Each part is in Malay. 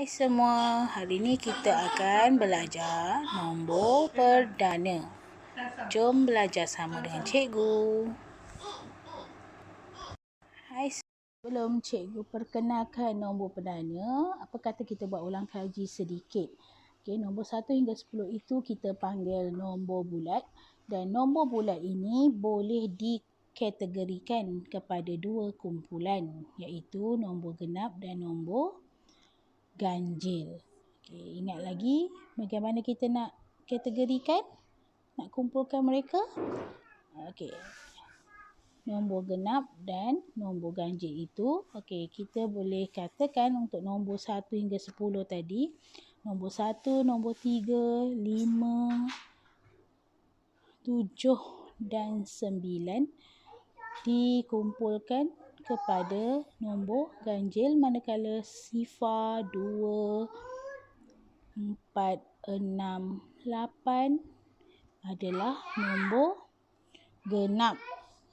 Hai semua, hari ini kita akan belajar nombor perdana. Jom belajar sama dengan cikgu. Hai, sebelum cikgu perkenalkan nombor perdana, apa kata kita buat ulang kaji sedikit. Okey, nombor 1 hingga 10 itu kita panggil nombor bulat, dan nombor bulat ini boleh dikategorikan kepada dua kumpulan, iaitu nombor genap dan nombor ganjil. Okey, ingat lagi bagaimana kita nak kategorikan, nak kumpulkan mereka? Okey. Nombor genap dan nombor ganjil itu, okey, kita boleh katakan untuk nombor 1 hingga 10 tadi, nombor 1, nombor 3, 5, 7 dan 9 dikumpulkan kepada nombor ganjil, manakala sifar 2, 4, 6, 8 adalah nombor genap.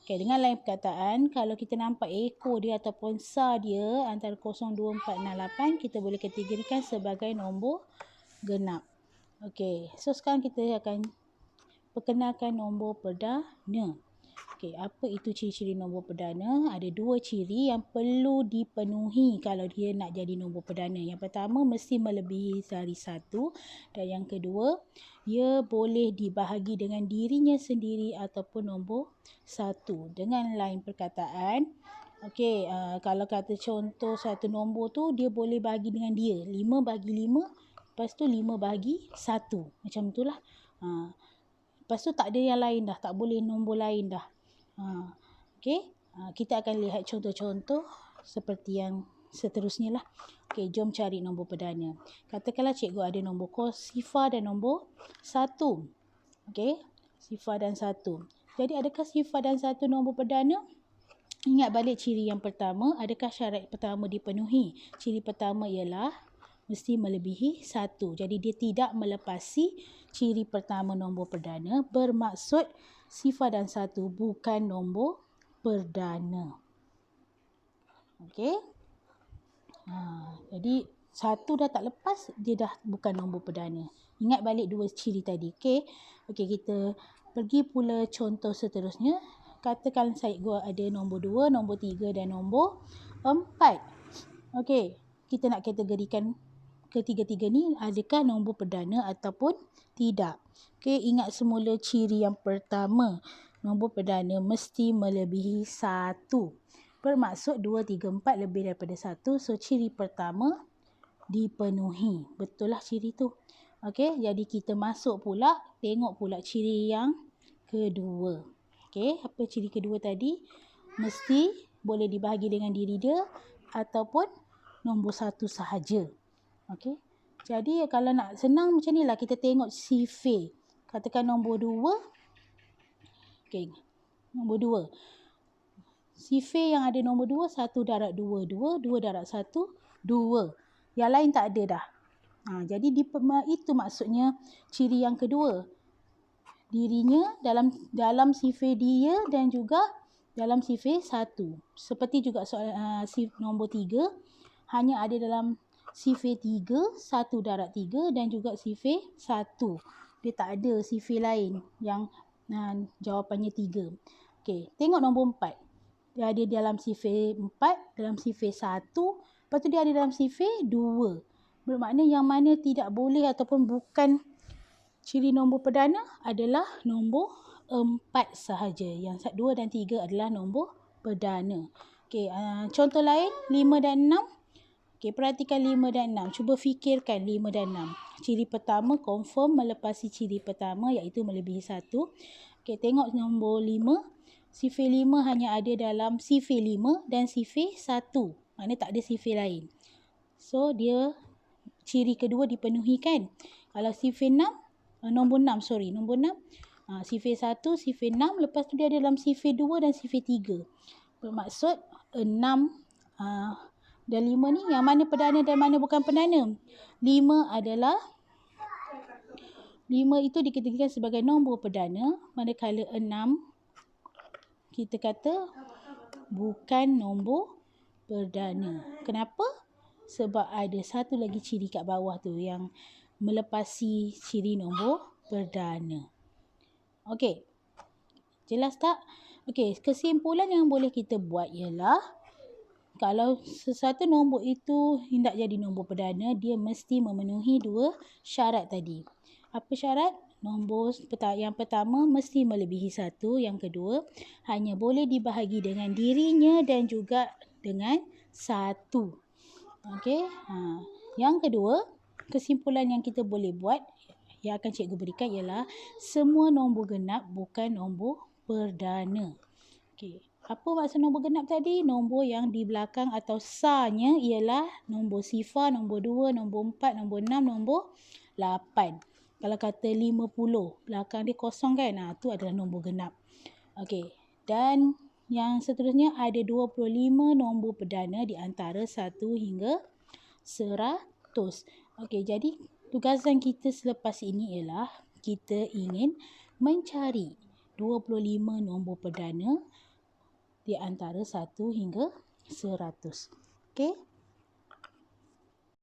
Okay, dengan lain perkataan, kalau kita nampak ekor dia ataupun sar dia antara 0, 2, 4, 6, 8, kita boleh kategorikan sebagai nombor genap. Okey, so sekarang kita akan perkenalkan nombor perdana. Okey, apa itu ciri-ciri nombor perdana? Ada dua ciri yang perlu dipenuhi kalau dia nak jadi nombor perdana. Yang pertama, mesti melebihi dari 1, dan yang kedua, ia boleh dibahagi dengan dirinya sendiri ataupun nombor 1. Dengan lain perkataan, okey, kalau kata contoh satu nombor tu, dia boleh bahagi dengan dia. 5 bahagi 5, lepas tu 5 bahagi 1. Macam itulah. Lepas tu tak ada yang lain dah, tak boleh nombor lain dah. Okey, kita akan lihat contoh-contoh seperti yang seterusnya lah. Okey, jom cari nombor perdana. Katakanlah cikgu ada nombor sifar dan nombor 1. Okey, sifar dan 1. Jadi adakah sifar dan 1 nombor perdana? Ingat balik ciri yang pertama, adakah syarat pertama dipenuhi? Ciri pertama ialah mesti melebihi 1. Jadi dia tidak melepasi ciri pertama nombor perdana, bermaksud sifar dan 1 bukan nombor perdana. Okey. Jadi 1 dah tak lepas, dia dah bukan nombor perdana. Ingat balik dua ciri tadi. Okey. Okey, kita pergi pula contoh seterusnya. Katakan cikgu ada nombor 2, nombor 3 dan nombor 4. Okey, kita nak kategorikan ketiga-tiga ni adakah nombor perdana ataupun tidak. Okey, ingat semula ciri yang pertama. Nombor perdana mesti melebihi 1. Bermaksud 2, 3, 4 lebih daripada 1. So, ciri pertama dipenuhi. Betul lah ciri tu. Okey, jadi kita masuk pula, tengok pula ciri yang kedua. Okey, apa ciri kedua tadi? Mesti boleh dibahagi dengan diri dia ataupun nombor 1 sahaja. Okey. Jadi kalau nak senang macam ni lah, kita tengok sifar. Katakan nombor 2. Okey. Nombor 2. Sifar yang ada nombor 2, 1 darab 2, 2, 2 darab 1, 2. Yang lain tak ada dah. Jadi itu maksudnya ciri yang kedua. Dirinya dalam sifar dia dan juga dalam sifar 1. Seperti juga soal nombor 3, hanya ada dalam sifar 3, 1 darab 3 dan juga sifar 1. Dia tak ada sifar lain yang jawapannya 3. Okey, tengok nombor 4. Dia ada dalam sifar 4, dalam sifar 1, lepas tu dia ada dalam sifar 2. Bermakna yang mana tidak boleh ataupun bukan ciri nombor perdana adalah nombor 4 sahaja. Yang 2 dan 3 adalah nombor perdana. Okey, contoh lain 5 dan 6. Okey, perhatikan 5 dan 6. Cuba fikirkan 5 dan 6. Ciri pertama confirm melepasi ciri pertama, iaitu melebihi 1. Okey, tengok nombor 5. Sifar 5 hanya ada dalam sifar 5 dan sifar 1. Maknanya tak ada sifar lain. So, dia ciri kedua dipenuhi kan? Kalau sifar 6, nombor 6. Sifar 1, sifar 6, lepas tu dia ada dalam sifar 2 dan sifar 3. Bermaksud 6 dan 5 ni yang mana perdana dan mana bukan perdana? 5 itu dikategorikan sebagai nombor perdana, manakala 6 kita kata bukan nombor perdana. Kenapa? sebab ada satu lagi ciri kat bawah tu yang melepasi ciri nombor perdana. Okey. Jelas tak? Okey, kesimpulan yang boleh kita buat ialah kalau sesuatu nombor itu hendak jadi nombor perdana, dia mesti memenuhi dua syarat tadi. Apa syarat? Nombor yang pertama mesti melebihi 1, yang kedua hanya boleh dibahagi dengan dirinya dan juga dengan 1. Okey. Yang kedua, kesimpulan yang kita boleh buat yang akan cikgu berikan ialah semua nombor genap bukan nombor perdana. Okey. Apa maksud nombor genap tadi? Nombor yang di belakang atau sanya ialah nombor sifar, nombor 2, nombor 4, nombor 6, nombor 8. Kalau kata 50, belakang dia kosong kan? Tu adalah nombor genap. Okey. Dan yang seterusnya ada 25 nombor perdana di antara 1 hingga 100. Okey, jadi tugasan kita selepas ini ialah kita ingin mencari 25 nombor perdana di antara 1 hingga 100. Okey?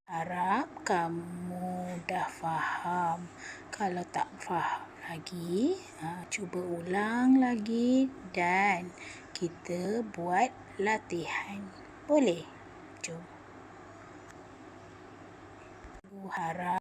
Harap kamu dah faham. Kalau tak faham lagi, cuba ulang lagi dan kita buat latihan. Boleh? Jom. Harap